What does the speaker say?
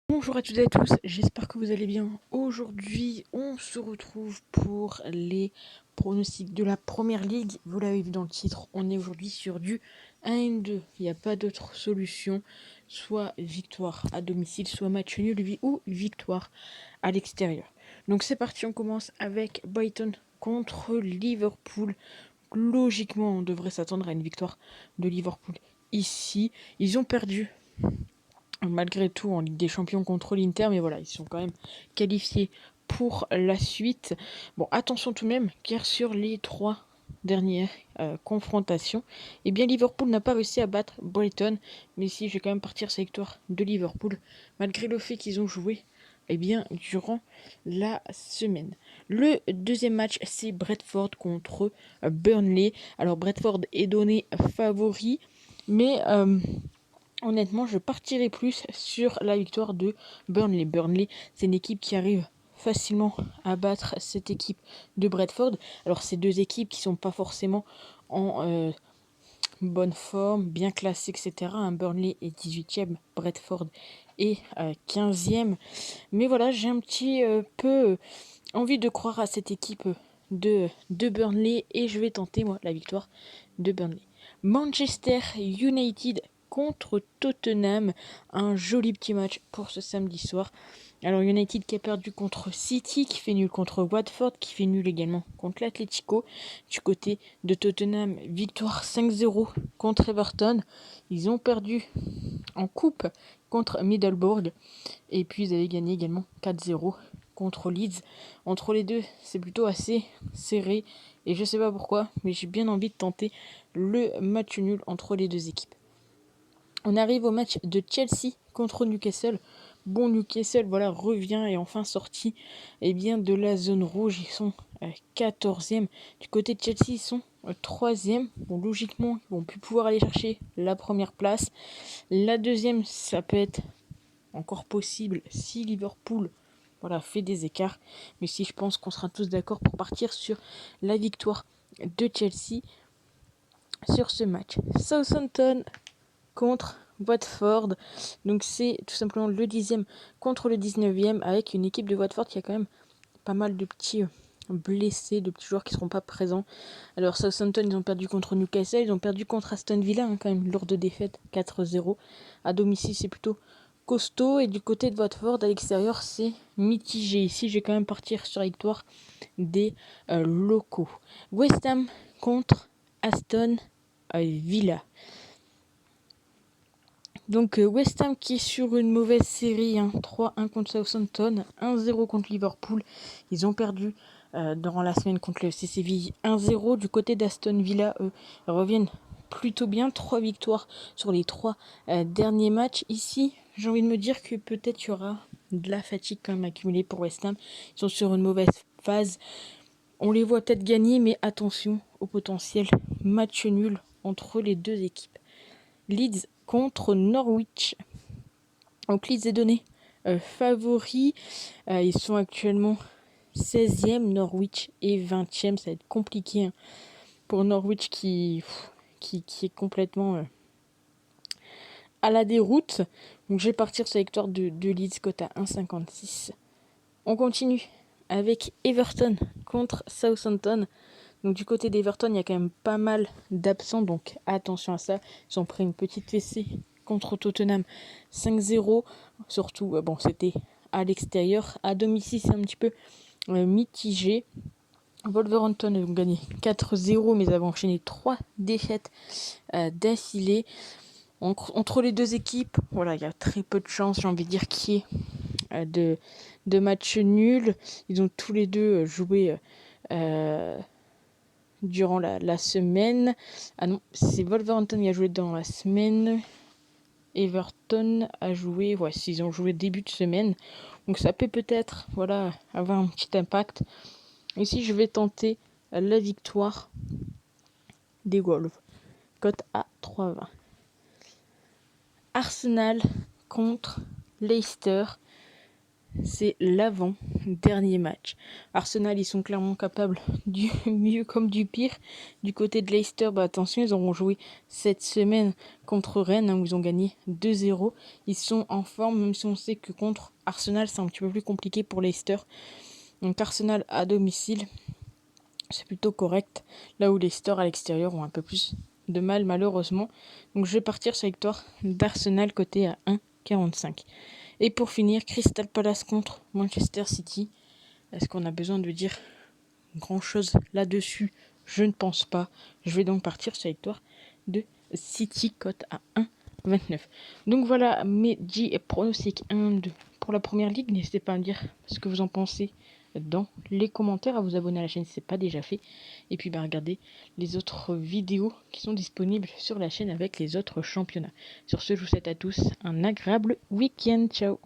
Bonjour à toutes et à tous, j'espère que vous allez bien. Aujourd'hui, on se retrouve pour les pronostics de la Première Ligue. Vous l'avez vu dans le titre, on est aujourd'hui sur du 1-2. Il n'y a pas d'autre solution, soit victoire à domicile, soit match nul ou victoire à l'extérieur. Donc c'est parti, on commence avec Brighton contre Liverpool. Logiquement, on devrait s'attendre à une victoire de Liverpool ici. Ils ont perdu malgré tout en Ligue des Champions contre l'Inter, mais voilà, ils sont quand même qualifiés pour la suite. Bon, attention tout de même, car sur les 3 dernières confrontations, eh bien Liverpool n'a pas réussi à battre Brighton, mais ici je vais quand même partir sur la victoire de Liverpool, malgré le fait qu'ils ont joué durant la semaine. Le deuxième match, c'est Brentford contre Burnley. Alors Brentford est donné favori, mais honnêtement, je partirais plus sur la victoire de Burnley. Burnley, c'est une équipe qui arrive facilement à battre cette équipe de Bradford. Alors, c'est deux équipes qui sont pas forcément en bonne forme, bien classées, etc. Burnley est 18e, Bradford est 15e. Mais voilà, j'ai un petit peu envie de croire à cette équipe de Burnley et je vais tenter, moi, la victoire de Burnley. Manchester United contre Tottenham. Un joli petit match pour ce samedi soir. Alors United qui a perdu contre City, qui fait nul contre Watford, qui fait nul également contre l'Atlético. Du côté de Tottenham, victoire 5-0 contre Everton. Ils ont perdu en coupe contre Middlesbrough. Et puis ils avaient gagné également 4-0 contre Leeds. Entre les deux, c'est plutôt assez serré. Et je sais pas pourquoi, mais j'ai bien envie de tenter le match nul entre les deux équipes. On arrive au match de Chelsea contre Newcastle. Bon, Newcastle revient et enfin sorti de la zone rouge. Ils sont 14e. Du côté de Chelsea, ils sont 3e. Bon, logiquement, ils vont plus pouvoir aller chercher la première place. La deuxième, ça peut être encore possible si Liverpool fait des écarts. Mais si je pense qu'on sera tous d'accord pour partir sur la victoire de Chelsea sur ce match. Southampton contre Watford. Donc c'est tout simplement le 10e contre le 19e avec une équipe de Watford qui a quand même pas mal de petits blessés, de petits joueurs qui ne seront pas présents. Alors Southampton, ils ont perdu contre Newcastle, ils ont perdu contre Aston Villa, quand même lourde défaite, 4-0. À domicile, c'est plutôt costaud. Et du côté de Watford, à l'extérieur, c'est mitigé. Ici, je vais quand même partir sur la victoire des locaux. West Ham contre Aston Villa. Donc West Ham qui est sur une mauvaise série, 3-1 contre Southampton, 1-0 contre Liverpool. Ils ont perdu durant la semaine contre le FC Séville 1-0. Du côté d'Aston Villa, eux, reviennent plutôt bien. 3 victoires sur les 3 derniers matchs. Ici, j'ai envie de me dire que peut-être il y aura de la fatigue quand même accumulée pour West Ham. Ils sont sur une mauvaise phase. On les voit peut-être gagner, mais attention au potentiel match nul entre les deux équipes. Leeds contre Norwich. Donc Leeds est donné favori. Ils sont actuellement 16e, Norwich est 20e. Ça va être compliqué pour Norwich qui est complètement à la déroute. Donc je vais partir sur la victoire de Leeds, cote à 1,56. On continue avec Everton contre Southampton. Donc du côté d'Everton, il y a quand même pas mal d'absents, donc attention à ça. Ils ont pris une petite fessée contre Tottenham 5-0. Surtout, c'était à l'extérieur. À domicile, c'est un petit peu mitigé. Wolverhampton ont gagné 4-0, mais ils avaient enchaîné 3 défaites d'affilée. Entre les deux équipes, il y a très peu de chances, j'ai envie de dire, qu'il y ait de matchs nuls. Ils ont tous les deux joué durant la semaine. Ah non, c'est Wolverhampton qui a joué dans la semaine. Everton a joué, s'ils ont joué début de semaine. Donc ça peut peut-être avoir un petit impact. Ici, je vais tenter la victoire des Wolves. Cote à 3,20. Arsenal contre Leicester. c'est l'avant-dernier match. Arsenal, ils sont clairement capables du mieux comme du pire. Du côté de Leicester, attention, ils auront joué cette semaine contre Rennes, où ils ont gagné 2-0. Ils sont en forme, même si on sait que contre Arsenal, c'est un petit peu plus compliqué pour Leicester. Donc Arsenal à domicile, c'est plutôt correct. Là où Leicester à l'extérieur ont un peu plus de mal, malheureusement. Donc je vais partir sur la victoire d'Arsenal côté à 1,45. Et pour finir, Crystal Palace contre Manchester City. Est-ce qu'on a besoin de dire grand-chose là-dessus? Je ne pense pas. Je vais donc partir sur la victoire de City, cote à 1,29. Donc voilà mes 10 pronostics 1-2 pour la première ligue. N'hésitez pas à me dire ce que vous en pensez dans les commentaires, à vous abonner à la chaîne si ce n'est pas déjà fait. Et puis regardez les autres vidéos qui sont disponibles sur la chaîne avec les autres championnats. Sur ce, je vous souhaite à tous un agréable week-end. Ciao!